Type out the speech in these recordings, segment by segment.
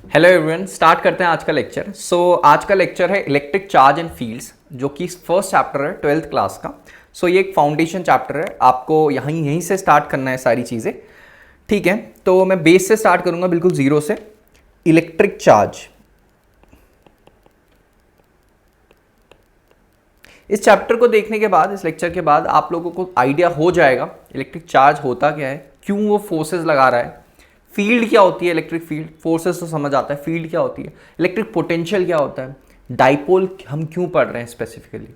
Hello everyone, start करते हैं आज का लेक्चर। आज का लेक्चर है इलेक्ट्रिक चार्ज एंड फील्ड्स, जो कि फर्स्ट चैप्टर है 12th क्लास का। ये एक फाउंडेशन चैप्टर है, आपको यहीं से स्टार्ट करना है सारी चीज़ें। ठीक है, तो मैं बेस से स्टार्ट करूंगा, बिल्कुल जीरो से। इलेक्ट्रिक चार्ज, इस चैप्टर को देखने के बाद, इस लेक्चर के बाद आप लोगों को आइडिया हो जाएगा इलेक्ट्रिक चार्ज होता क्या है, क्यों वो फोर्सेस लगा रहा है, फील्ड क्या होती है, इलेक्ट्रिक फील्ड, फोर्सेस तो समझ आता है, फील्ड क्या होती है, इलेक्ट्रिक पोटेंशियल क्या होता है, डाइपोल हम क्यों पढ़ रहे हैं स्पेसिफिकली।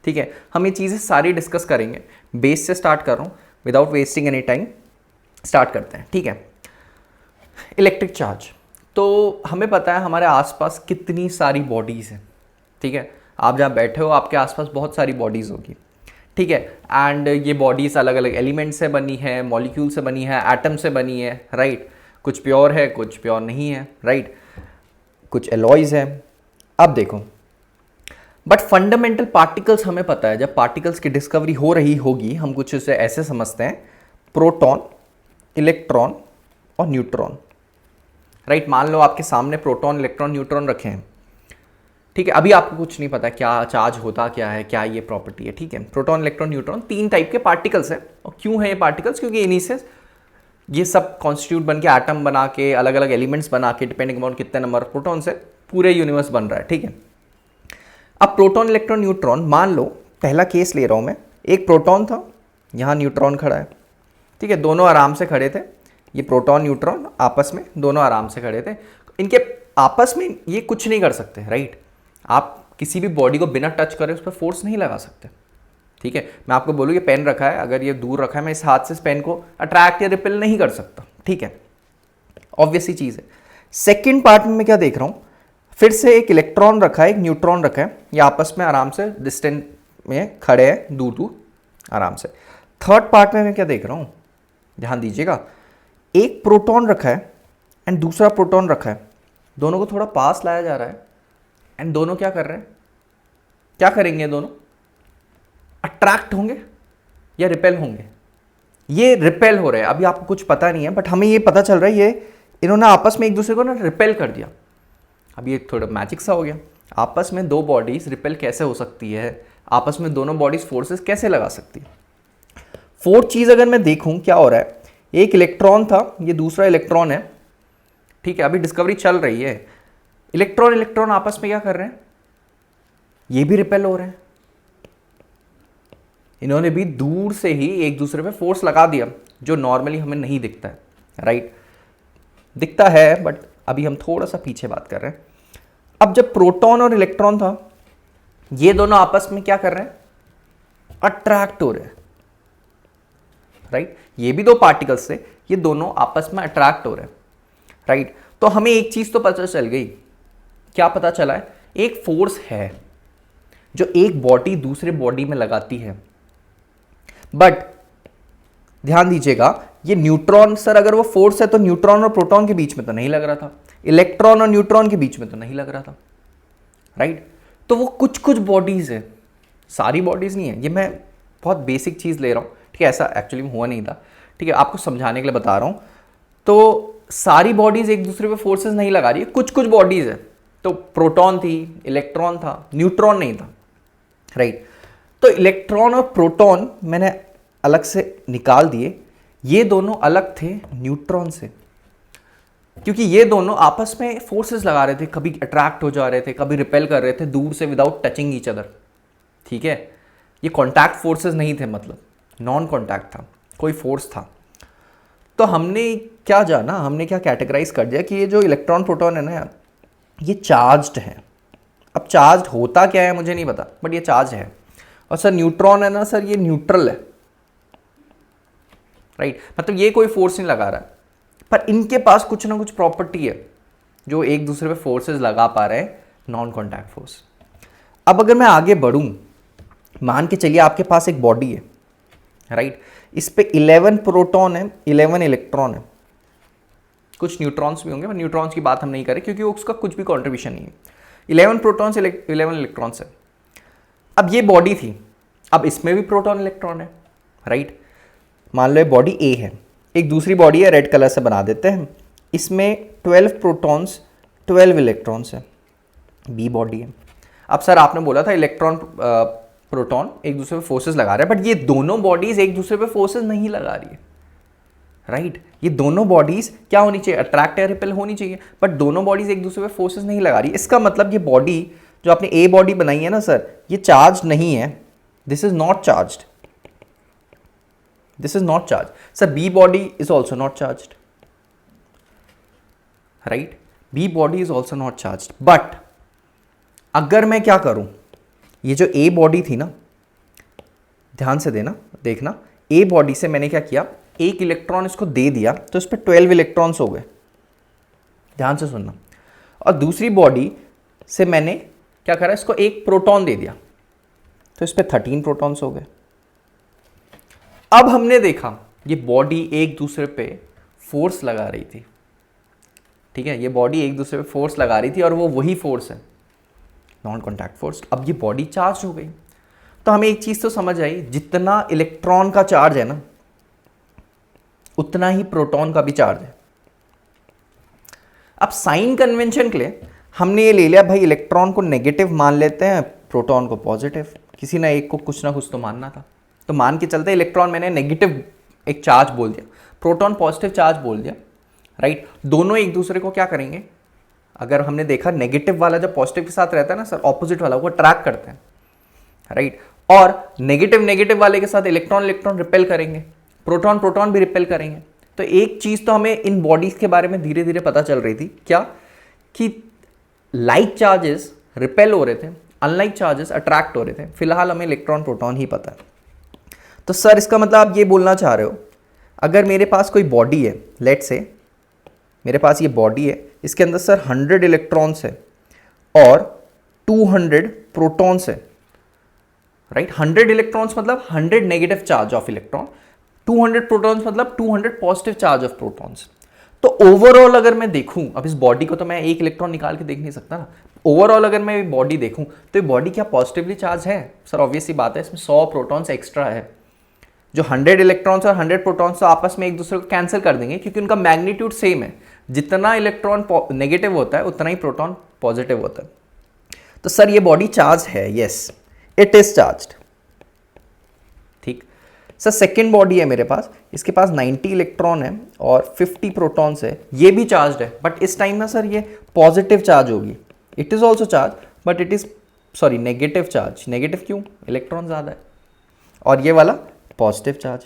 ठीक है, हम ये चीज़ें सारी डिस्कस करेंगे। बेस से स्टार्ट कर रहा हूँ without wasting any time, start करते हैं। ठीक है, इलेक्ट्रिक चार्ज, तो हमें पता है हमारे आसपास कितनी सारी बॉडीज़ हैं। ठीक है, आप जहाँ बैठे हो आपके आसपास बहुत सारी बॉडीज़ होगी। ठीक है, एंड ये बॉडीज़ अलग अलग एलिमेंट से बनी है, मॉलिक्यूल से बनी है, एटम से बनी है, राइट। कुछ प्योर है, कुछ प्योर नहीं है, राइट, कुछ एलॉयज़ है। अब देखो, बट फंडामेंटल पार्टिकल्स हमें पता है, जब पार्टिकल्स की डिस्कवरी हो रही होगी हम कुछ इसे ऐसे समझते हैं, प्रोटॉन, इलेक्ट्रॉन और न्यूट्रॉन। राइट, मान लो आपके सामने प्रोटॉन, इलेक्ट्रॉन, न्यूट्रॉन रखे हैं। ठीक है, अभी आपको कुछ नहीं पता क्या चार्ज होता क्या है, क्या ये प्रॉपर्टी है। ठीक है, प्रोटॉन, इलेक्ट्रॉन, न्यूट्रॉन, तीन टाइप के पार्टिकल्स हैं। और क्यों है ये पार्टिकल्स? क्योंकि इन्हीं से ये सब कॉन्स्टिट्यूट बन के, एटम बना के, अलग अलग एलिमेंट्स बना के, डिपेंडिंग अपॉन कितने नंबर प्रोटॉन से पूरे यूनिवर्स बन रहा है। ठीक है, अब प्रोटॉन, इलेक्ट्रॉन, न्यूट्रॉन, मान लो पहला केस ले रहा हूं मैं, एक प्रोटॉन था, यहाँ न्यूट्रॉन खड़ा है। ठीक है, दोनों आराम से खड़े थे, ये प्रोटॉन न्यूट्रॉन आपस में दोनों आराम से खड़े थे। इनके आपस में ये कुछ नहीं कर सकते, राइट। आप किसी भी बॉडी को बिना टच करे उस पर फोर्स नहीं लगा सकते। ठीक है, मैं आपको बोलूँ ये पेन रखा है, अगर ये दूर रखा है, मैं इस हाथ से इस पेन को अट्रैक्ट या रिपेल नहीं कर सकता। ठीक है, ऑब्वियस ही चीज़ है। सेकेंड पार्ट में मैं क्या देख रहा हूँ, फिर से एक इलेक्ट्रॉन रखा है, एक न्यूट्रॉन रखा है, ये आपस में आराम से डिस्टेंस में खड़े हैं, दूर दूर आराम से। थर्ड पार्ट में मैं क्या देख रहा हूँ, ध्यान दीजिएगा, एक प्रोटॉन रखा है एंड दूसरा प्रोटॉन रखा है, दोनों को थोड़ा पास लाया जा रहा है एंड दोनों क्या कर रहे हैं, क्या करेंगे दोनों, अट्रैक्ट होंगे या रिपेल होंगे। ये रिपेल हो रहे हैं, अभी आपको कुछ पता नहीं है, बट हमें ये पता चल रहा है ये इन्होंने आपस में एक दूसरे को ना रिपेल कर दिया। अब ये थोड़ा मैजिक सा हो गया, आपस में दो बॉडीज रिपेल कैसे हो सकती है, आपस में दोनों बॉडीज फोर्सेस कैसे लगा सकती है। फोर्थ चीज़ अगर मैं देखूं क्या हो रहा है, एक इलेक्ट्रॉन था, ये दूसरा इलेक्ट्रॉन है। ठीक है, अभी डिस्कवरी चल रही है। इलेक्ट्रॉन इलेक्ट्रॉन आपस में क्या कर रहे हैं, ये भी रिपेल हो रहे हैं। इन्होंने भी दूर से ही एक दूसरे पे फोर्स लगा दिया, जो नॉर्मली हमें नहीं दिखता है, राइट। दिखता है बट अभी हम थोड़ा सा पीछे बात कर रहे हैं। अब जब प्रोटॉन और इलेक्ट्रॉन था, ये दोनों आपस में क्या कर रहे हैं, अट्रैक्ट हो रहे हैं, राइट। ये भी दो पार्टिकल्स थे, ये दोनों आपस में अट्रैक्ट हो रहे हैं, राइट। तो हमें एक चीज तो पता चल गई, क्या पता चला है, एक फोर्स है जो एक बॉडी दूसरे बॉडी में लगाती है। बट ध्यान दीजिएगा, ये न्यूट्रॉन, सर अगर वो फोर्स है तो न्यूट्रॉन और प्रोटॉन के बीच में तो नहीं लग रहा था, इलेक्ट्रॉन और न्यूट्रॉन के बीच में तो नहीं लग रहा था, राइट। तो वो कुछ कुछ बॉडीज है, सारी बॉडीज नहीं है। ये मैं बहुत बेसिक चीज ले रहा हूं, ठीक है, ऐसा एक्चुअली हुआ नहीं था। ठीक है, आपको समझाने के लिए बता रहा हूं। तो सारी बॉडीज एक दूसरे पे फोर्सेस नहीं लगा रही है, कुछ कुछ बॉडीज है। तो प्रोटॉन थी, इलेक्ट्रॉन था, न्यूट्रॉन नहीं था, राइट। तो इलेक्ट्रॉन और प्रोटॉन मैंने अलग से निकाल दिए, ये दोनों अलग थे न्यूट्रॉन से, क्योंकि ये दोनों आपस में फोर्सेस लगा रहे थे, कभी अट्रैक्ट हो जा रहे थे, कभी रिपेल कर रहे थे दूर से विदाउट टचिंग ईच अदर। ठीक है, ये कॉन्टैक्ट फोर्सेस नहीं थे, मतलब नॉन कॉन्टैक्ट था, कोई फोर्स था। तो हमने क्या जाना, हमने क्या कैटेगराइज कर दिया कि ये जो इलेक्ट्रॉन प्रोटॉन है ना, ये चार्ज्ड है। अब चार्ज होता क्या है मुझे नहीं पता, बट ये चार्ज है। और सर न्यूट्रॉन है ना, सर ये न्यूट्रल है, राइट। मतलब ये कोई फोर्स नहीं लगा रहा है, पर इनके पास कुछ ना कुछ प्रॉपर्टी है जो एक दूसरे पे फोर्सेस लगा पा रहे हैं, नॉन कॉन्टैक्ट फोर्स। अब अगर मैं आगे बढ़ूं, मान के चलिए आपके पास एक बॉडी है, राइट। इस पे 11 प्रोटॉन है, 11 इलेक्ट्रॉन है, कुछ न्यूट्रॉन्स भी होंगे, पर न्यूट्रॉन्स की बात हम नहीं करें क्योंकि उसका कुछ भी कॉन्ट्रीब्यूशन नहीं है। 11 प्रोटॉन्स, 11 इलेक्ट्रॉन्स है। अब ये बॉडी थी, अब इसमें भी प्रोटॉन इलेक्ट्रॉन है, राइट। मान लो ये बॉडी ए है, एक दूसरी बॉडी है, रेड कलर से बना देते हैं, इसमें 12 प्रोटॉन्स, 12 इलेक्ट्रॉन्स है, बी बॉडी है। अब सर आपने बोला था इलेक्ट्रॉन प्रोटॉन एक दूसरे पे फोर्सेस लगा रहे हैं, बट ये दोनों बॉडीज एक दूसरे पे फोर्सेस नहीं लगा रही है, राइट ये दोनों बॉडीज क्या होनी चाहिए, अट्रैक्ट या रिपेल होनी चाहिए, बट दोनों बॉडीज एक दूसरे पे फोर्सेस नहीं लगा रही। इसका मतलब ये बॉडी जो आपने ए बॉडी बनाई है ना सर, ये चार्ज नहीं है, this is not charged, this is not charge. Sir B body is also not charged, right B body is also not charged. But अगर मैं क्या करूं, ये जो ए बॉडी थी ना, ध्यान से देना देखना, ए बॉडी से मैंने क्या किया, एक इलेक्ट्रॉन इसको दे दिया तो इस पर 12 इलेक्ट्रॉन्स हो गए, ध्यान से सुनना। और दूसरी बॉडी से मैंने क्या करा, इसको एक प्रोटॉन दे दिया तो इस पर 13 प्रोटॉन्स हो गए। अब हमने देखा ये बॉडी एक दूसरे पे फोर्स लगा रही थी, ठीक है, ये बॉडी एक दूसरे पे फोर्स लगा रही थी और वो वही फोर्स है, नॉन कॉन्टैक्ट फोर्स। अब ये बॉडी चार्ज हो गई, तो हमें एक चीज तो समझ आई, जितना इलेक्ट्रॉन का चार्ज है ना उतना ही प्रोटॉन का भी चार्ज है। अब साइन कन्वेंशन के लिए हमने ये ले लिया भाई, इलेक्ट्रॉन को नेगेटिव मान लेते हैं, प्रोटॉन को पॉजिटिव, किसी ना एक को कुछ ना कुछ तो मानना था, तो मान के चलते इलेक्ट्रॉन मैंने नेगेटिव एक चार्ज बोल दिया, प्रोटॉन पॉजिटिव चार्ज बोल दिया, राइट दोनों एक दूसरे को क्या करेंगे, अगर हमने देखा नेगेटिव वाला जब पॉजिटिव के साथ रहता है ना सर, ऑपोजिट वाला वो अट्रैक्ट करते हैं, राइट और नेगेटिव वाले के साथ इलेक्ट्रॉन रिपेल करेंगे, प्रोटॉन प्रोटॉन भी रिपेल करेंगे। तो एक चीज तो हमें इन बॉडीज के बारे में धीरे धीरे पता चल रही थी, क्या कि लाइक चार्जेस रिपेल हो रहे थे, अनलाइक चार्जेस अट्रैक्ट हो रहे थे। फिलहाल हमें इलेक्ट्रॉन प्रोटॉन ही पता है। तो सर इसका मतलब आप ये बोलना चाह रहे हो, अगर मेरे पास कोई बॉडी है, लेट से मेरे पास ये बॉडी है, इसके अंदर सर 100 इलेक्ट्रॉन्स है और 200 प्रोटॉन्स है, राइट 100 इलेक्ट्रॉन्स मतलब 100 negative charge of electron, 200 protons मतलब 200 पॉजिटिव चार्ज ऑफ प्रोटॉन्स। तो ओवरऑल अगर मैं देखूं, अब इस बॉडी को तो मैं एक इलेक्ट्रॉन निकाल के देख नहीं सकता ना, ओवरऑल अगर मैं बॉडी देखूं तो ये बॉडी क्या पॉजिटिवली चार्ज है सर? ऑब्वियस सी बात है, इसमें 100 प्रोटॉन्स एक्स्ट्रा है। जो 100 इलेक्ट्रॉन्स और 100 प्रोटॉन्स तो आपस में एक दूसरे को कैंसिल कर देंगे, क्योंकि उनका मैग्नीट्यूड सेम है, जितना इलेक्ट्रॉन नेगेटिव होता है उतना ही प्रोटॉन पॉजिटिव होता है। तो सर ये बॉडी चार्ज है, यस इट इज चार्ज्ड, ठीक। सर सेकेंड बॉडी है मेरे पास, इसके पास 90 इलेक्ट्रॉन है और 50 प्रोटॉन्स है, ये भी चार्ज्ड है, बट इस टाइम ना सर ये पॉजिटिव चार्ज होगी, it is also charge but it is sorry negative charge. Negative क्यों? इलेक्ट्रॉन ज़्यादा है, और ये वाला पॉजिटिव चार्ज।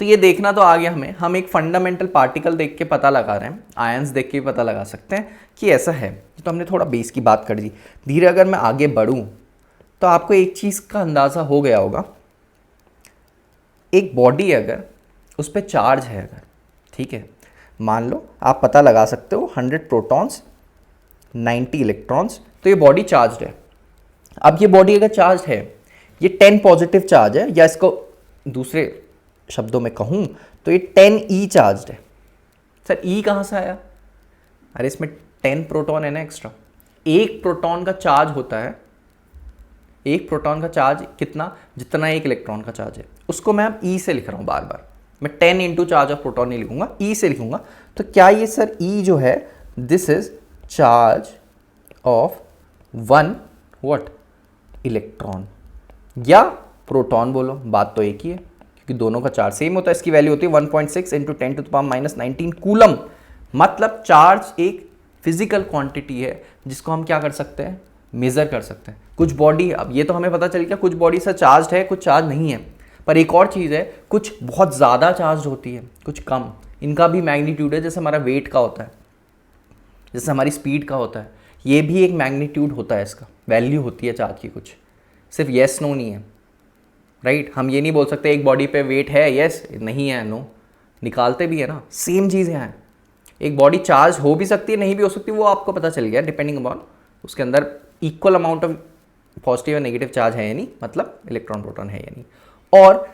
तो ये देखना तो आ गया हमें, हम एक फंडामेंटल पार्टिकल देख के पता लगा रहे हैं, आयंस देख के भी पता लगा सकते हैं कि ऐसा है। तो हमने थोड़ा बेस की बात कर दी, धीरे अगर मैं आगे बढ़ूँ तो आपको एक चीज़ का अंदाज़ा हो गया होगा, एक बॉडी अगर उस पर चार्ज है अगर, ठीक है, मान लो आप पता लगा सकते हो 100 प्रोटॉन्स 90 इलेक्ट्रॉन्स, तो ये बॉडी चार्ज है। अब ये बॉडी अगर चार्ज है, ये 10 पॉजिटिव चार्ज है, या इसको दूसरे शब्दों में कहूँ तो ये 10 ई चार्ज है। सर ई कहाँ से आया? अरे इसमें 10 प्रोटॉन है ना एक्स्ट्रा, एक प्रोटॉन का चार्ज होता है, एक प्रोटॉन का चार्ज कितना, जितना एक इलेक्ट्रॉन का चार्ज है, उसको मैं अब ई से लिख रहा हूँ बार बार, मैं 10 इंटू चार्ज ऑफ प्रोटॉन नहीं लिखूंगा, ई से लिखूंगा। तो क्या ये सर ई जो है, this is charge of 1 what electron या प्रोटॉन, बोलो बात तो एक ही है, क्योंकि दोनों का चार्ज सेम होता है। इसकी वैल्यू होती है 1.6 इंटू 10⁻⁻19 कूलम। मतलब चार्ज एक फिजिकल क्वांटिटी है जिसको हम क्या कर सकते हैं, मेजर कर सकते हैं। कुछ बॉडी, अब ये तो हमें पता चल गया कुछ बॉडी से चार्ज है, कुछ चार्ज नहीं है, पर एक और चीज़ है, कुछ बहुत ज़्यादा चार्ज होती है, कुछ कम, इनका भी मैग्नीट्यूड है, जैसे हमारा वेट का होता है, जैसे हमारी स्पीड का होता है, ये भी एक मैग्नीट्यूड होता है, इसका वैल्यू होती है चार्ज की, कुछ सिर्फ येस नो नहीं है, राइट। हम ये नहीं बोल सकते एक बॉडी पे वेट है येस, नहीं है नो, निकालते भी है ना, सेम चीज़ यहाँ है। एक बॉडी चार्ज हो भी सकती है, नहीं भी हो सकती, वो आपको पता चल गया, डिपेंडिंग अपॉन उसके अंदर इक्वल अमाउंट ऑफ पॉजिटिव और नेगेटिव चार्ज है या नहीं, मतलब इलेक्ट्रॉन प्रोटॉन है या नहीं। और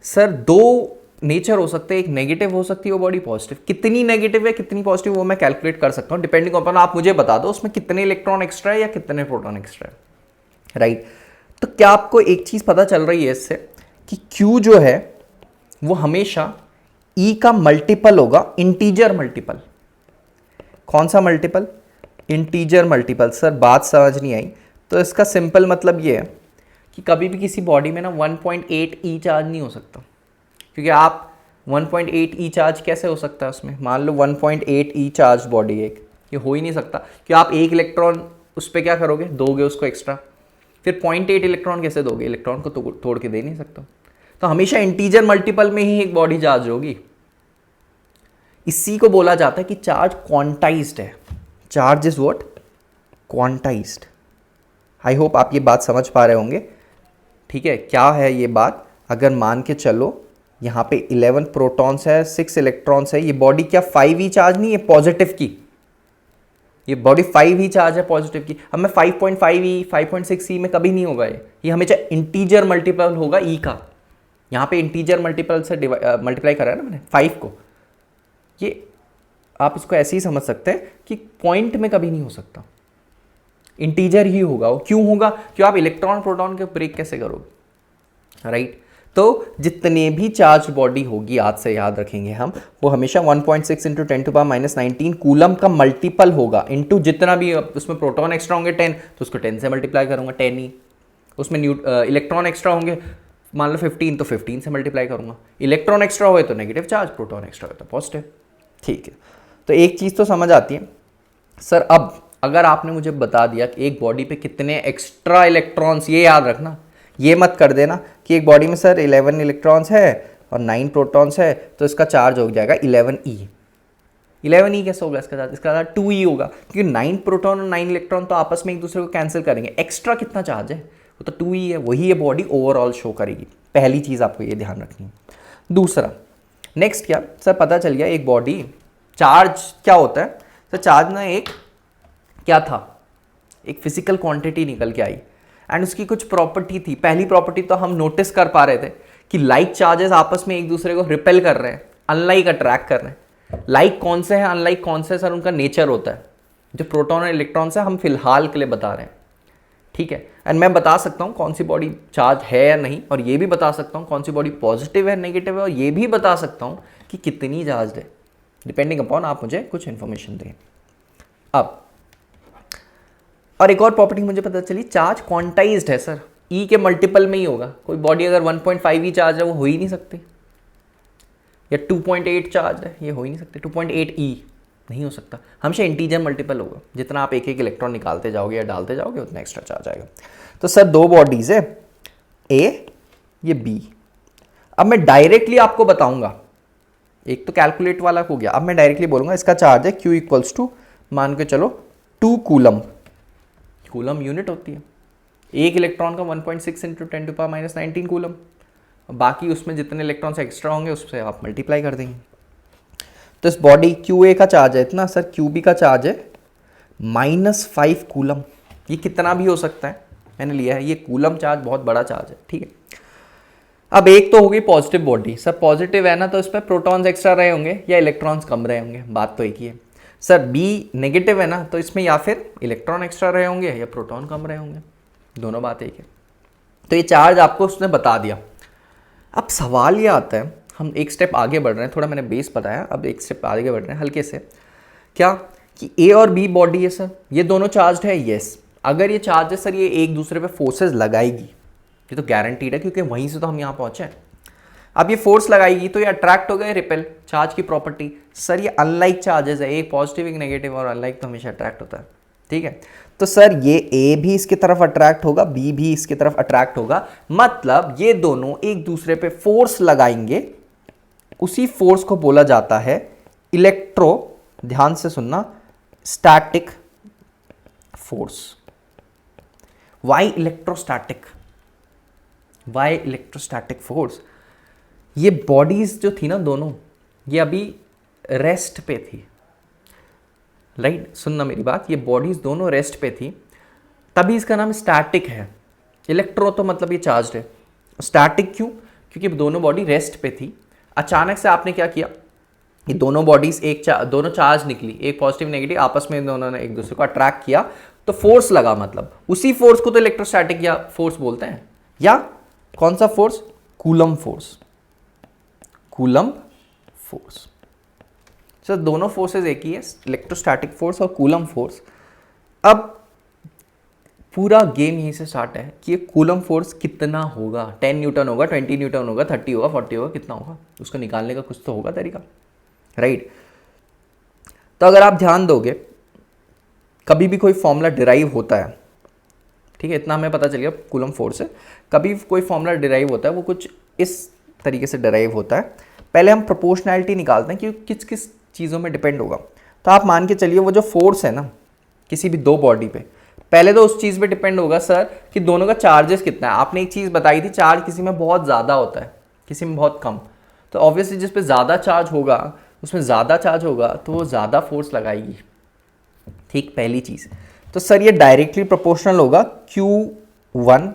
सर दो नेचर हो सकते हैं, एक नेगेटिव हो सकती है वो बॉडी, पॉजिटिव। कितनी नेगेटिव है कितनी पॉजिटिव वो मैं कैलकुलेट कर सकता हूँ, डिपेंडिंग अपॉन आप मुझे बता दो उसमें कितने इलेक्ट्रॉन एक्स्ट्रा है या कितने प्रोटॉन एक्स्ट्रा है, राइट। तो क्या आपको एक चीज़ पता चल रही है इससे कि Q जो है वो हमेशा E का मल्टीपल होगा, इंटीजर मल्टीपल। कौन सा मल्टीपल? Integer multiple. सर बात समझ नहीं आई। तो इसका सिंपल मतलब ये है कि कभी भी किसी बॉडी में ना 1.8 ई चार्ज नहीं हो सकता, क्योंकि आप 1.8 ई चार्ज कैसे हो सकता है उसमें? मान लो 1.8 ई चार्ज बॉडी एक, ये हो ही नहीं सकता कि आप एक इलेक्ट्रॉन उस पर क्या करोगे, दोगे उसको एक्स्ट्रा, फिर 0.8 इलेक्ट्रॉन कैसे दोगे? इलेक्ट्रॉन को तोड़ के दे नहीं सकता। तो हमेशा इंटीजर मल्टीपल में ही एक बॉडी चार्ज होगी। इसी को बोला जाता है कि चार्ज क्वांटाइज्ड है। Charge is what? Quantized. I hope आप ये बात समझ पा रहे होंगे। ठीक है, क्या है ये बात? अगर मान के चलो यहाँ पे 11 प्रोटॉन्स है, 6 इलेक्ट्रॉन्स है, ये बॉडी क्या 5 ही चार्ज नहीं है पॉजिटिव की? ये बॉडी 5 ही चार्ज है पॉजिटिव की। अब मैं 5.5 ई 5.6 ई में कभी नहीं होगा ये हमेशा इंटीजर मल्टीपल होगा ई का। यहाँ पे इंटीजर मल्टीपल से मल्टीप्लाई करा है ना मैंने 5 को। ये आप इसको ऐसे ही समझ सकते हैं कि पॉइंट में कभी नहीं हो सकता, इंटीजर ही होगा। वो क्यों होगा? क्यों आप इलेक्ट्रॉन प्रोटॉन के ब्रेक कैसे करोगे, राइट? तो जितने भी चार्ज बॉडी होगी, आज से याद रखेंगे हम, वो हमेशा 1.6 इंटू 10⁻⁻19 कूलम का मल्टीपल होगा, इंटू जितना भी उसमें प्रोटॉन एक्स्ट्रा होंगे 10, तो उसको 10 से मल्टीप्लाई करूंगा 10 ही। उसमें इलेक्ट्रॉन एक्स्ट्रा होंगे मान लो 15, तो 15 से मल्टीप्लाई करूंगा। इलेक्ट्रॉन एक्स्ट्रा हुए तो नेगेटिव चार्ज, प्रोटॉन एक्स्ट्रा हुए तो पॉजिटिव। ठीक है, तो एक चीज़ तो समझ आती है। सर अब अगर आपने मुझे बता दिया कि एक बॉडी पे कितने एक्स्ट्रा इलेक्ट्रॉन्स, ये याद रखना, ये मत कर देना कि एक बॉडी में सर 11 इलेक्ट्रॉन्स है और 9 प्रोटॉन्स है तो इसका चार्ज हो जाएगा 11e। 11e कैसे होगा इसका चार्ज? इसका चार्ज 2e होगा, क्योंकि 9 प्रोटॉन और 9 इलेक्ट्रॉन तो आपस में एक दूसरे को कैंसिल करेंगे। एक्स्ट्रा कितना चार्ज है? वो तो 2e है, वही ये बॉडी ओवरऑल शो करेगी। पहली चीज़ आपको ये ध्यान रखनी है। दूसरा, नेक्स्ट क्या सर, पता चल गया एक बॉडी चार्ज क्या होता है। सर चार्ज ना एक क्या था, एक फिजिकल क्वांटिटी निकल के आई एंड उसकी कुछ प्रॉपर्टी थी। पहली प्रॉपर्टी तो हम नोटिस कर पा रहे थे कि लाइक चार्जेस आपस में एक दूसरे को रिपेल कर रहे हैं, अनलाइक अट्रैक्ट कर रहे हैं। लाइक कौन से हैं, अनलाइक कौन से, सर उनका नेचर होता है। जो प्रोटॉन और इलेक्ट्रॉन से हम फिलहाल के लिए बता रहे हैं, ठीक है। एंड मैं बता सकता हूँ कौन सी बॉडी चार्ज है या नहीं, और ये भी बता सकता हूँ कौन सी बॉडी पॉजिटिव है नेगेटिव है, और ये भी बता सकता हूँ कि कितनी चार्ज है, डिपेंडिंग अपॉन आप मुझे कुछ इन्फॉर्मेशन दें। अब और एक और प्रॉपर्टी मुझे पता चली, चार्ज क्वांटाइज्ड है सर, ई के मल्टीपल में ही होगा। कोई बॉडी अगर 1.5 ई चार्ज है वो हो ही नहीं सकती, या 2.8 चार्ज है ये हो ही नहीं सकती, 2.8 ई नहीं हो सकता, हमेशा इंटीजर मल्टीपल होगा। जितना आप एक एक इलेक्ट्रॉन निकालते जाओगे या डालते जाओगे उतना एक्स्ट्रा चार्ज आएगा। तो सर दो बॉडीज है, ए ये बी। अब मैं डायरेक्टली आपको बताऊंगा, एक तो कैलकुलेट वाला हो गया, अब मैं डायरेक्टली बोलूंगा इसका चार्ज है Q इक्वल्स टू मान के चलो 2 कूलम। कूलम यूनिट होती है, एक इलेक्ट्रॉन का 1.6 इंटू 10⁻⁻19 कूलम। बाकी उसमें जितने इलेक्ट्रॉन्स एक्स्ट्रा होंगे उससे आप मल्टीप्लाई कर देंगे। तो इस बॉडी QA का चार्ज है इतना, सर QB का चार्ज है -5 कूलम। ये कितना भी हो सकता है, मैंने लिया है ये कूलम चार्ज, बहुत बड़ा चार्ज है, ठीक है। अब एक तो होगी पॉजिटिव बॉडी, सर पॉजिटिव है ना तो इसमें प्रोटॉन्स एक्स्ट्रा रहे होंगे या इलेक्ट्रॉन्स कम रहे होंगे, बात तो एक ही है। सर बी नेगेटिव है ना तो इसमें या फिर इलेक्ट्रॉन एक्स्ट्रा रहे होंगे या प्रोटॉन कम रहे होंगे, दोनों बात एक है। तो ये चार्ज आपको उसने बता दिया। अब सवाल ये आता है, हम एक स्टेप आगे बढ़ रहे हैं, थोड़ा मैंने बेस बताया, अब एक स्टेप आगे बढ़ रहे हैं हल्के से, क्या कि ए और बी बॉडी है सर, ये दोनों चार्ज है, यस। अगर ये चार्ज है सर, ये एक दूसरे पे फोर्सेस लगाएगी, ये तो गारंटीड है क्योंकि वहीं से तो हम यहाँ पहुँचे हैं। अब ये फोर्स लगाएगी तो ये अट्रैक्ट हो गए, रिपेल, चार्ज की प्रॉपर्टी। सर ये अनलाइक चार्जेस है, एक पॉजिटिव एक नेगेटिव, और अनलाइक तो हमेशा अट्रैक्ट होता है, ठीक है। तो सर ये ए भी इसकी तरफ अट्रैक्ट होगा, बी भी इसकी तरफ अट्रैक्ट होगा, मतलब ये दोनों एक दूसरे पे फोर्स लगाएंगे। उसी फोर्स को बोला जाता है इलेक्ट्रो, ध्यान से सुनना, static force. Why electrostatic? Why electrostatic force? ये बॉडीज जो थी ना दोनों, ये अभी रेस्ट पे थी, राइट? सुनना मेरी बात, ये बॉडीज दोनों रेस्ट पे थी, तभी इसका नाम स्टैटिक है। इलेक्ट्रो तो मतलब ये चार्ज है, स्टैटिक क्यों? क्योंकि दोनों बॉडी रेस्ट पे थी। अचानक से आपने क्या किया, ये दोनों बॉडीज दोनों चार्ज निकली, एक पॉजिटिव नेगेटिव, आपस में दोनों ने एक दूसरे को अट्रैक्ट किया तो फोर्स लगा, मतलब उसी फोर्स को तो इलेक्ट्रोस्टैटिक या फोर्स बोलते हैं। या कौन सा force? Coulomb force. Coulomb force, sir दोनों फोर्सेस एक ही है, इलेक्ट्रोस्टैटिक फोर्स और कूलम फोर्स। अब पूरा गेम यहीं से स्टार्ट है कि ये कूलम फोर्स कितना होगा, 10 न्यूटन होगा, 20 न्यूटन होगा, 30 होगा, 40 होगा, कितना होगा, उसको निकालने का कुछ तो होगा तरीका, राइट। तो अगर आप ध्यान दोगे, कभी भी कोई फॉर्मूला डिराइव होता है, ठीक है, इतना हमें पता चल गया कूलम फोर्स से, कभी कोई फॉर्मूला डिराइव होता है वो कुछ इस तरीके से डिराइव होता है। पहले हम प्रोपोर्शनैलिटी निकालते हैं कि किस किस चीज़ों में डिपेंड होगा। तो आप मान के चलिए वो जो फोर्स है ना किसी भी दो बॉडी पे, पहले तो उस चीज़ पे डिपेंड होगा सर कि दोनों का चार्जेस कितना है। आपने एक चीज़ बताई थी, चार्ज किसी में बहुत ज़्यादा होता है, किसी में बहुत कम। तो ऑब्वियसली जिस पे ज़्यादा चार्ज होगा, उसमें ज़्यादा चार्ज होगा तो वो ज़्यादा फोर्स लगाएगी, ठीक, पहली चीज़। तो सर ये डायरेक्टली प्रोपोर्शनल होगा Q1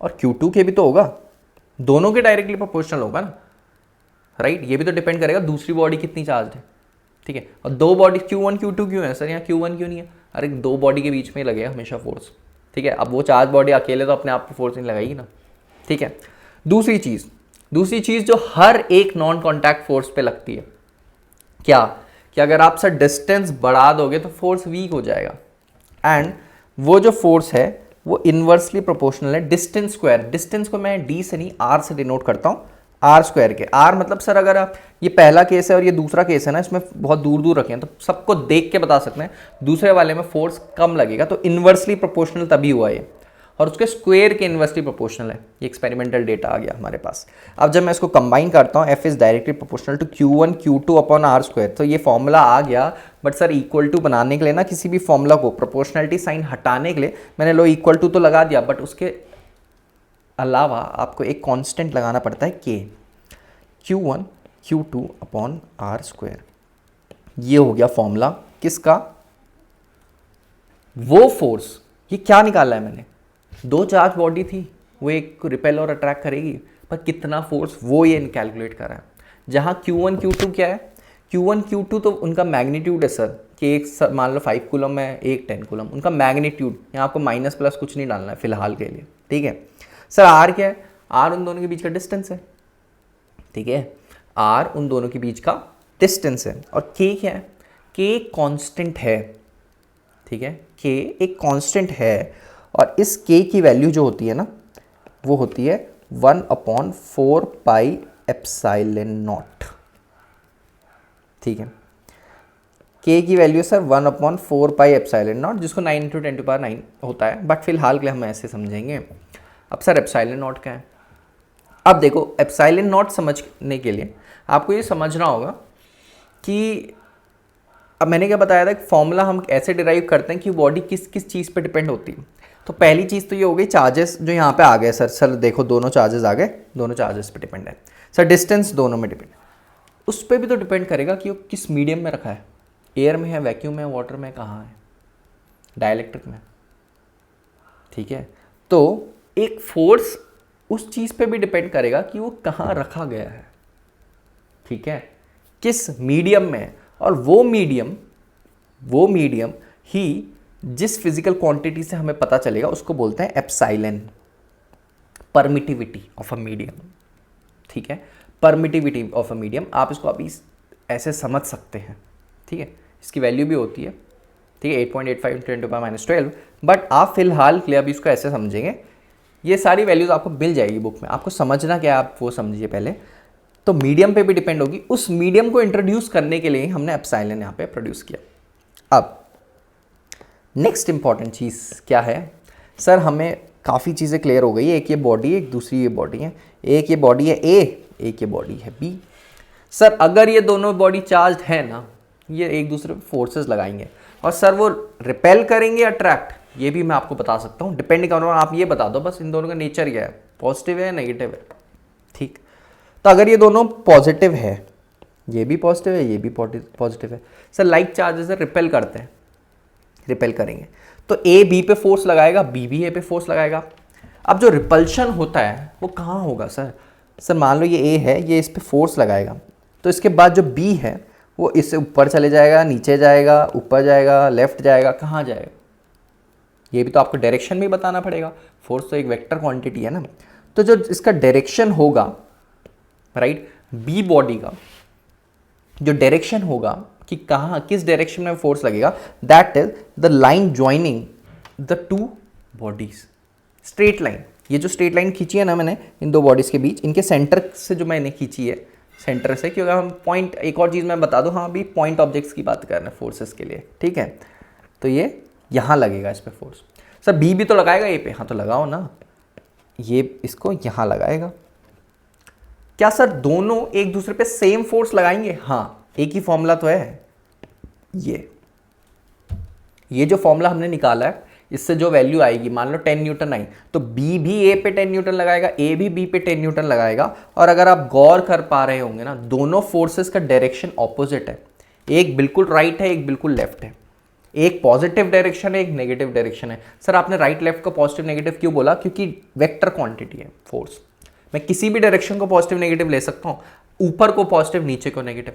और Q2 के भी तो होगा, दोनों के डायरेक्टली प्रोपोर्शनल होगा ना, राइट। ये भी तो डिपेंड करेगा दूसरी बॉडी कितनी चार्ज है, ठीक है। और दो बॉडी Q1 Q2 क्यों है सर, यहाँ Q1 क्यों नहीं है? अरे दो बॉडी के बीच में लगेगा हमेशा फोर्स, ठीक है। अब वो चार्ज बॉडी अकेले तो अपने आप को फोर्स नहीं लगाएगी ना, ठीक है। दूसरी चीज़ जो हर एक नॉन कॉन्टैक्ट फोर्स पे लगती है, क्या कि अगर आप सर डिस्टेंस बढ़ा दोगे तो फोर्स वीक हो जाएगा। एंड वो जो फोर्स है वो इन्वर्सली प्रोपोर्शनल है डिस्टेंस स्क्वायर। डिस्टेंस को मैं डी से नहीं आर से डिनोट करता हूँ, आर स्क्वायर के। आर मतलब सर अगर आप, ये पहला केस है और ये दूसरा केस है ना, इसमें बहुत दूर दूर रखे हैं तो सबको देख के बता सकते हैं दूसरे वाले में फोर्स कम लगेगा, तो इन्वर्सली प्रोपोर्शनल तभी हुआ ये, और उसके स्क्वायर के इन्वर्सली प्रोपोर्शनल है। ये एक्सपेरिमेंटल डेटा आ गया हमारे पास। अब जब मैं इसको कंबाइन करता हूँ, F is directly proportional to Q1 Q2 upon r square, तो ये फॉर्मूला आ गया। बट सर इक्वल टू बनाने के लिए ना, किसी भी फॉर्मूला को प्रोपोर्शनलिटी साइन हटाने के लिए मैंने लो इक्वल टू तो लगा दिया, बट उसके अलावा आपको एक कांस्टेंट लगाना पड़ता है K, Q1 Q2 upon r square. ये हो गया फॉर्मूला किसका, वो फोर्स। ये क्या निकाला है मैंने, दो चार्ज बॉडी थी, वो एक को रिपेल और अट्रैक्ट करेगी, पर कितना फोर्स वो ये कैलकुलेट करा है। जहाँ Q1 Q2 क्या है, Q1 Q2 तो उनका मैग्नीट्यूड है सर, कि एक मान लो 5 कूलम है, एक 10 कूलम, उनका मैग्नीट्यूड। यहाँ आपको माइनस प्लस कुछ नहीं डालना है फिलहाल के लिए, ठीक है। सर आर क्या है, आर उन दोनों के बीच का डिस्टेंस है, ठीक है, आर उन दोनों के बीच का डिस्टेंस है। और के क्या है, के कांस्टेंट है, ठीक है, के एक कांस्टेंट है। और इस के की वैल्यू जो होती है ना, वो होती है 1/4 पाई एप्सिलॉन नॉट, ठीक है। के की value sir 1/4 pi epsilon not, जिसको 9 × 10⁹ होता है, बट फिलहाल के लिए हम ऐसे समझेंगे। अब सर एप्सिलॉन नॉट क्या है, अब देखो एप्सिलॉन नॉट समझने के लिए आपको ये समझना होगा कि अब मैंने क्या बताया था, फॉर्मूला हम ऐसे डिराइव करते हैं कि बॉडी किस किस चीज़ पे डिपेंड होती है। तो पहली चीज़ तो ये हो गई चार्जेस जो यहाँ पे आ गए सर देखो दोनों चार्जेस आ गए, दोनों चार्जेस पे डिपेंड है सर। डिस्टेंस दोनों में डिपेंड है, उस पर भी तो डिपेंड करेगा कि वो किस मीडियम में रखा है, एयर में है, वैक्यूम में, वाटर में, कहाँ है, डाइलेक्ट्रिक में, ठीक है। तो एक फोर्स उस चीज़ पे भी डिपेंड करेगा कि वो कहाँ रखा गया है, ठीक है, किस मीडियम में। और वो मीडियम ही जिस फिजिकल क्वांटिटी से हमें पता चलेगा उसको बोलते हैं epsilon, permittivity of a medium, ठीक है, परमिटिविटी ऑफ अ मीडियम। आप इसको अभी ऐसे समझ सकते हैं, ठीक है, इसकी वैल्यू भी होती है, ठीक है, 8.85 × 10⁻12। बट आप फिलहाल के लिए अभी इसको ऐसे समझेंगे, ये सारी वैल्यूज आपको मिल जाएगी बुक में, आपको समझना क्या है आप वो समझिए पहले। तो मीडियम पे भी डिपेंड होगी, उस मीडियम को इंट्रोड्यूस करने के लिए हमने एप्सिलॉन यहाँ पे प्रोड्यूस किया। अब नेक्स्ट इंपॉर्टेंट चीज़ क्या है सर, हमें काफ़ी चीज़ें क्लियर हो गई है, एक ये बॉडी है, एक दूसरी ये बॉडी है, एक ये बॉडी है ए, एक ये बॉडी है बी। सर अगर ये दोनों बॉडी चार्ज है ना, ये एक दूसरे पे फोर्सेस लगाएंगे, और सर वो रिपेल करेंगे अट्रैक्ट, ये भी मैं आपको बता सकता हूँ, डिपेंड करो, आप ये बता दो बस इन दोनों का नेचर क्या है, पॉजिटिव है या नेगेटिव है, ठीक। तो अगर ये दोनों पॉजिटिव है, ये भी पॉजिटिव है, ये भी पॉजिटिव है, सर लाइक चार्जेस रिपेल करते हैं, रिपेल करेंगे, तो ए बी पे फोर्स लगाएगा, बी भी ए पे फोर्स लगाएगा। अब जो रिपल्शन होता है वो कहाँ होगा सर मान लो ये ए है, ये इस पे फोर्स लगाएगा, तो इसके बाद जो बी है वो इससे ऊपर चले जाएगा, नीचे जाएगा, ऊपर जाएगा, लेफ्ट जाएगा, कहाँ जाएगा, ये भी तो आपको डायरेक्शन भी बताना पड़ेगा। फोर्स तो एक वेक्टर क्वांटिटी है ना, तो जो इसका डायरेक्शन होगा, राइट, बी बॉडी का, जो डायरेक्शन होगा कि कहाँ किस डायरेक्शन में फोर्स लगेगा, that is the line joining the two bodies, straight line. ये जो स्ट्रेट लाइन खींची है ना मैंने इन दो बॉडीज के बीच, इनके सेंटर से जो मैंने खींची है, सेंटर से, क्योंकि हम पॉइंट, एक और चीज़ मैं बता दूं, हाँ अभी पॉइंट ऑब्जेक्ट्स की बात कर रहे हैं फोर्सेस के लिए, ठीक है। तो ये यहाँ लगेगा इस पर फोर्स। सर बी भी तो लगाएगा ए पे, हाँ तो लगाओ ना, ये इसको यहाँ लगाएगा। क्या सर दोनों एक दूसरे पे सेम फोर्स लगाएंगे? हाँ, एक ही फॉर्मूला तो है। ये जो फॉर्मूला हमने निकाला है, इससे जो वैल्यू आएगी, मान लो 10 न्यूटन आई, तो बी भी ए पे 10 न्यूटन लगाएगा, ए भी बी पे 10 न्यूटन लगाएगा। और अगर आप गौर कर पा रहे होंगे ना, दोनों फोर्सेस का डायरेक्शन ऑपोजिट है, एक बिल्कुल राइट है, एक बिल्कुल लेफ्ट है, एक पॉजिटिव डायरेक्शन है, एक नेगेटिव डायरेक्शन है। सर आपने राइट लेफ्ट को पॉजिटिव नेगेटिव क्यों बोला? क्योंकि वेक्टर क्वांटिटी है फोर्स, मैं किसी भी डायरेक्शन को पॉजिटिव नेगेटिव ले सकता हूँ, ऊपर को पॉजिटिव, नीचे को नेगेटिव,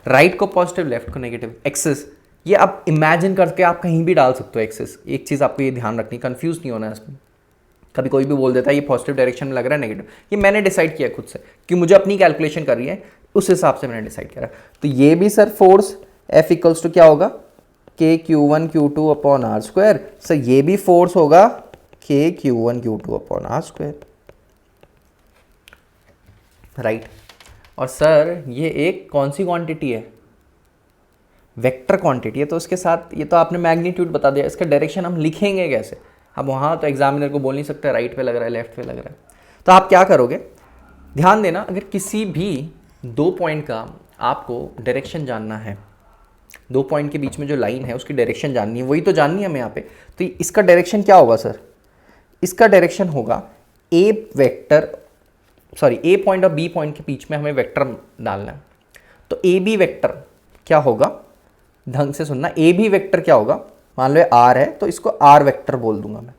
राइट को पॉजिटिव, लेफ्ट को नेगेटिव। एक्सिस ये आप इमेजिन करके आप कहीं भी डाल सकते हो एक्सिस। एक चीज़ आपको ये ध्यान रखनी, कंफ्यूज नहीं होना है इसमें। कभी कोई भी बोल देता है ये पॉजिटिव डायरेक्शन में लग रहा है, नेगेटिव, ये मैंने डिसाइड किया खुद से कि मुझे अपनी कैलकुलेशन कर रही है, उस हिसाब से मैंने डिसाइड करा। तो ये भी sir force F equals to क्या होगा, k Q1 Q2 upon r square. Sir ये भी फोर्स होगा k Q1 Q2 upon r square, right. और सर ये एक कौन सी क्वांटिटी है? वेक्टर क्वांटिटी है। तो उसके साथ ये तो आपने मैग्नीट्यूड बता दिया, इसका डायरेक्शन हम लिखेंगे कैसे? अब वहाँ तो एग्जामिनर को बोल नहीं सकते राइट पे लग रहा है, लेफ्ट पे लग रहा है। तो आप क्या करोगे, ध्यान देना, अगर किसी भी दो पॉइंट का आपको डायरेक्शन जानना है, दो पॉइंट के बीच में जो लाइन है उसकी डायरेक्शन जाननी है, वही तो जाननी है हमें यहाँ पे। तो इसका डायरेक्शन क्या होगा सर? इसका डायरेक्शन होगा ए वेक्टर, सॉरी ए पॉइंट और बी पॉइंट के बीच में हमें वेक्टर डालना है। तो ए बी वेक्टर क्या होगा, ढंग से सुनना, ए बी वेक्टर क्या होगा, मान लो आर है तो इसको आर वेक्टर बोल दूंगा मैं।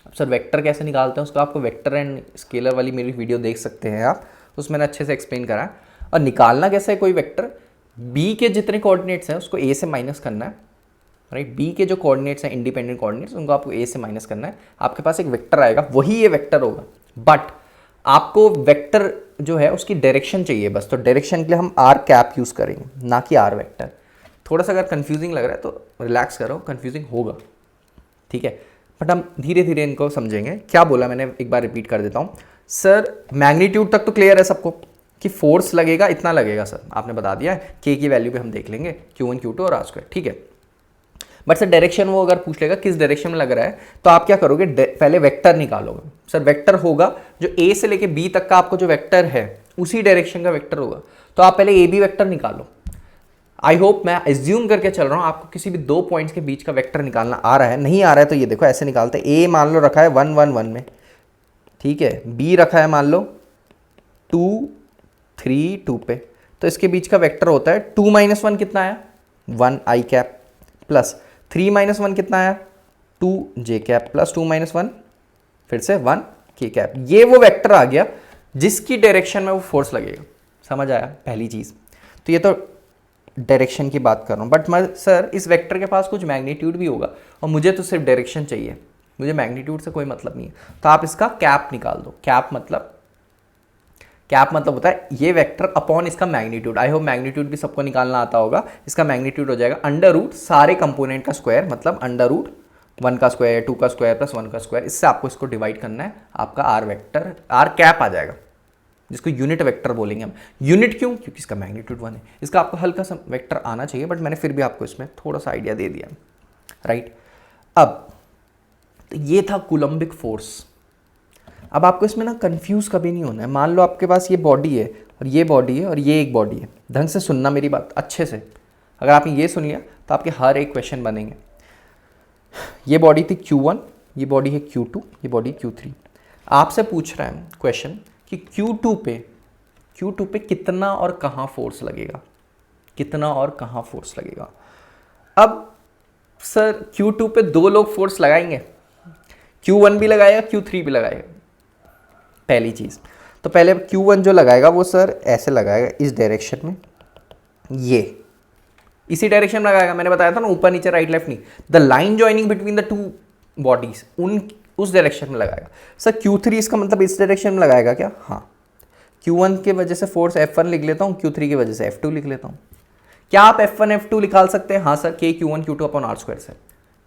अब सर वेक्टर कैसे निकालते हैं उसको, आपको वेक्टर एंड स्केलर वाली मेरी वीडियो देख सकते हैं आप, उसमें मैंने अच्छे से एक्सप्लेन करा है। और निकालना कैसे है कोई वेक्टर, बी के जितने कोऑर्डिनेट्स हैं उसको ए से माइनस करना है, राइट। बी के जो कोऑर्डिनेट्स हैं इंडिपेंडेंट कोऑर्डिनेट्स, उनको आपको ए से माइनस करना है, आपके पास एक वेक्टर आएगा, वही ये वेक्टर होगा। बट आपको वेक्टर जो है उसकी डायरेक्शन चाहिए बस, तो डायरेक्शन के लिए हम आर कैप यूज़ करेंगे, ना कि आर वेक्टर। थोड़ा सा अगर कंफ्यूजिंग लग रहा है तो रिलैक्स करो, कंफ्यूजिंग होगा, ठीक है, बट हम धीरे धीरे इनको समझेंगे। क्या बोला मैंने, एक बार रिपीट कर देता हूँ। सर मैग्नीट्यूड तक तो क्लियर है सबको कि फोर्स लगेगा, इतना लगेगा सर, आपने बता दिया है, के की वैल्यू पे हम देख लेंगे Q1 Q2 और आर स्क्वायर, ठीक है। बट सर डायरेक्शन वो अगर पूछ लेगा किस डायरेक्शन में लग रहा है, तो आप क्या करोगे, पहले वेक्टर निकालोगे। सर वेक्टर होगा जो ए से लेके बी तक का आपको जो वेक्टर है उसी डायरेक्शन का वेक्टर होगा। तो आप पहले ए बी वेक्टर निकालो। आई होप मैं एज्यूम करके चल रहा हूँ आपको किसी भी दो पॉइंट्स के बीच का वेक्टर निकालना आ रहा है। नहीं आ रहा है तो ये देखो ऐसे निकालते हैं। ए मान लो रखा है 1 1 1 में, ठीक है, बी रखा है मान लो 2 3 2 पे, तो इसके बीच का वेक्टर होता है 2 - 1 कितना आया, 1 आई कैप, प्लस 3 - 1 कितना आया, 2 जे कैप, प्लस 2 - 1 फिर से 1 के कैप। ये वो वेक्टर आ गया जिसकी डायरेक्शन में वो फोर्स लगेगा। समझ आया पहली चीज़। तो ये तो डायरेक्शन की बात कर रहा हूँ, बट मैं सर इस वेक्टर के पास कुछ मैग्नीट्यूड भी होगा और मुझे तो सिर्फ डायरेक्शन चाहिए, मुझे मैग्नीट्यूड से कोई मतलब नहीं है। तो आप इसका कैप निकाल दो। कैप मतलब होता है ये वेक्टर अपॉन इसका मैग्नीट्यूड। आई होप मैग्नीट्यूड भी सबको निकालना आता होगा। इसका मैग्नीट्यूड हो जाएगा अंडर रूट सारे कंपोनेंट का स्क्वायर, मतलब अंडर रूट 1 का स्क्वायर 2 का स्क्वायर प्लस 1 का स्क्वायर। इससे आपको इसको डिवाइड करना है, आपका आर वेक्टर, आर कैप आ जाएगा, जिसको यूनिट वेक्टर बोलेंगे हम। यूनिट क्यों? क्योंकि इसका मैग्नीट्यूड 1 है। इसका आपको हल्का सा वेक्टर आना चाहिए, बट मैंने फिर भी आपको इसमें थोड़ा सा आइडिया दे दिया, राइट। अब तो ये था कूलम्बिक फोर्स। अब आपको इसमें ना कंफ्यूज कभी नहीं होना है। मान लो आपके पास ये बॉडी है और ये बॉडी है और ये एक बॉडी है। ढंग से सुनना मेरी बात अच्छे से, अगर आपने ये सुन लिया तो आपके हर एक क्वेश्चन बनेंगे। ये बॉडी थी Q1, ये बॉडी है Q2, ये बॉडी Q3। आपसे पूछ रहा है क्वेश्चन कि Q2 पे कितना और कहाँ फोर्स लगेगा, कितना और कहाँ फोर्स लगेगा। अब सर Q2 पे दो लोग फोर्स लगाएंगे, Q1 भी लगाएगा Q3 भी लगाएगा। पहली चीज़ तो पहले Q1 जो लगाएगा वो सर ऐसे लगाएगा इस डायरेक्शन में, ये इसी डायरेक्शन में लगाएगा। मैंने बताया था ना ऊपर नीचे राइट लेफ्ट नहीं, the line joining between the two bodies उस डायरेक्शन में लगाएगा। सर Q3 इसका मतलब इस डायरेक्शन में लगाएगा क्या? हाँ। Q1 के वजह से फोर्स F1 लिख लेता हूँ, Q3 की वजह से F2 लिख लेता हूँ। क्या आप F1 F2 निकाल सकते हैं? हाँ sir, K Q1 Q2 upon R square से,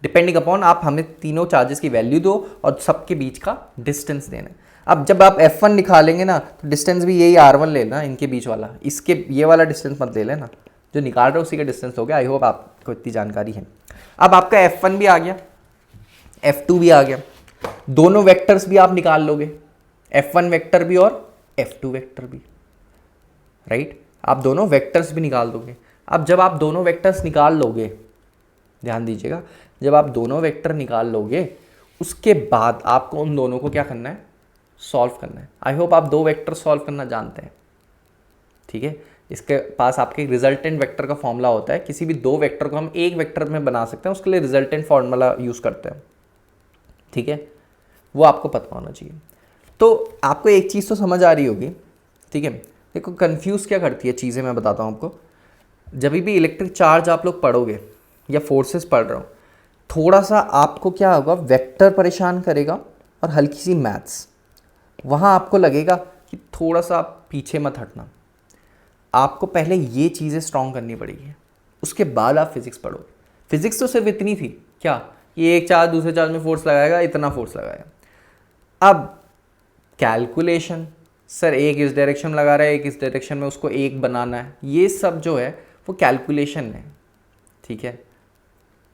डिपेंडिंग अपॉन आप हमें तीनों चार्जेस की वैल्यू दो और सबके बीच का डिस्टेंस देना है। अब जब आप F1 निकालेंगे ना तो डिस्टेंस भी यही R1 लेना, इनके बीच वाला, इसके ये वाला डिस्टेंस मत ले लेना, जो निकाल रहे हो उसी का डिस्टेंस हो गया। आई होप आपको इतनी जानकारी है। अब आपका F1 भी आ गया, F2 भी आ गया, दोनों वेक्टर्स भी आप निकाल लोगे, F1 वेक्टर भी और F2 वेक्टर भी, राइट? आप दोनों वेक्टर्स भी निकाल दोगे। अब जब आप दोनों वेक्टर्स निकाल लोगे, ध्यान दीजिएगा, जब आप दोनों वेक्टर निकाल लोगे उसके बाद आपको उन दोनों को क्या करना है? सॉल्व करना है। आई होप आप दो वेक्टर सॉल्व करना जानते हैं, ठीक है? इसके पास आपके रिजल्टेंट वेक्टर का फॉर्मूला होता है, किसी भी दो वेक्टर को हम एक वेक्टर में बना सकते हैं, उसके लिए रिजल्टेंट फॉर्मूला यूज़ करते हैं, ठीक है? वो आपको पता होना चाहिए। तो आपको एक चीज़ तो समझ आ रही होगी, ठीक है? देखो कंफ्यूज क्या करती है चीज़ें, मैं बताता हूँ आपको। जब भी इलेक्ट्रिक चार्ज आप लोग पढ़ोगे या फोर्सेस पढ़ रहे हो, थोड़ा सा आपको क्या होगा, वेक्टर परेशान करेगा और हल्की सी मैथ्स, वहाँ आपको लगेगा कि थोड़ा सा आप पीछे मत हटना। आपको पहले ये चीज़ें स्ट्रॉन्ग करनी पड़ेगी, उसके बाद आप फिजिक्स पढ़ोगे। फिजिक्स तो सिर्फ इतनी थी क्या, कि एक चार्ज दूसरे चार्ज में फोर्स लगाएगा, इतना फोर्स लगाएगा। अब कैलकुलेशन, सर एक इस डायरेक्शन में लगा रहा है, एक इस डायरेक्शन में, उसको एक बनाना है, ये सब जो है वो कैलकुलेशन है, ठीक है?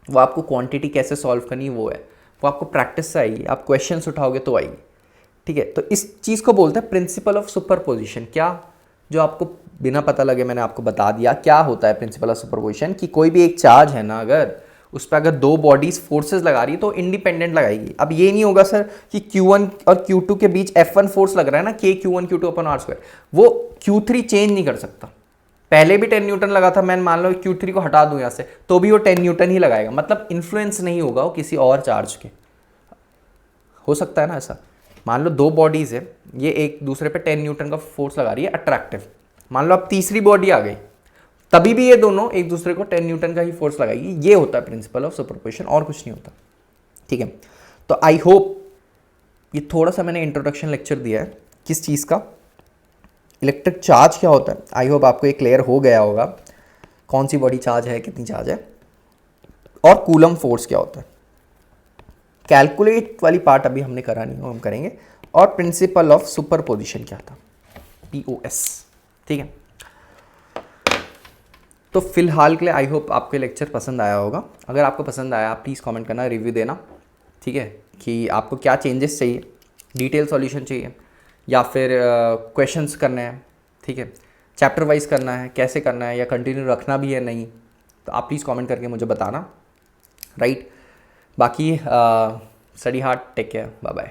वो आपको क्वांटिटी कैसे सॉल्व करनी वो है, वो आपको प्रैक्टिस से आएगी, आप क्वेश्चंस उठाओगे तो आएगी, ठीक है? तो इस चीज़ को बोलते हैं प्रिंसिपल ऑफ सुपरपोजिशन। क्या, जो आपको बिना पता लगे मैंने आपको बता दिया क्या होता है प्रिंसिपल ऑफ सुपरपोजिशन, कि कोई भी एक चार्ज है ना, अगर उस पर अगर दो बॉडीज फोर्सेस लगा रही है तो इंडिपेंडेंट लगाएगी। अब ये नहीं होगा सर कि Q1 और Q2 के बीच F1 फोर्स लग रहा है ना, K Q1 Q2 अपन R स्क्वायर, वो Q3 चेंज नहीं कर सकता। पहले भी 10 न्यूटन लगा था, मैं मान लो Q3 को हटा दूं यहाँ से, तो भी वो 10 न्यूटन ही लगाएगा, मतलब इन्फ्लुएंस नहीं होगा वो किसी और चार्ज के। हो सकता है ना ऐसा, मान लो दो बॉडीज है, ये एक दूसरे पे 10 न्यूटन का फोर्स लगा रही है अट्रैक्टिव, मान लो अब तीसरी बॉडी आ गई, तभी भी ये दोनों एक दूसरे को 10 न्यूटन का ही फोर्स लगाएगी। ये होता है प्रिंसिपल ऑफ सुपरपोजिशन, और कुछ नहीं होता, ठीक है? तो आई होप ये थोड़ा सा मैंने इंट्रोडक्शन लेक्चर दिया है किस चीज़ का, इलेक्ट्रिक चार्ज क्या होता है। आई होप आपको ये क्लियर हो गया होगा, कौन सी बॉडी चार्ज है, कितनी चार्ज है, और कूलम फोर्स क्या होता है। कैलकुलेट वाली पार्ट अभी हमने करा नहीं, हम करेंगे। और प्रिंसिपल ऑफ सुपरपोजिशन क्या था, POS, ठीक है? तो फिलहाल के लिए आई होप आपको लेक्चर पसंद आया होगा। अगर आपको पसंद आया प्लीज़ कमेंट करना, रिव्यू देना, ठीक है? कि आपको क्या चेंजेस चाहिए, डिटेल सॉल्यूशन चाहिए या फिर क्वेश्चंस करने हैं, ठीक है? चैप्टर वाइज करना है, कैसे करना है, या कंटिन्यू रखना भी है नहीं, तो आप प्लीज़ कमेंट करके मुझे बताना, राइट? बाकी study hard, take care, bye bye.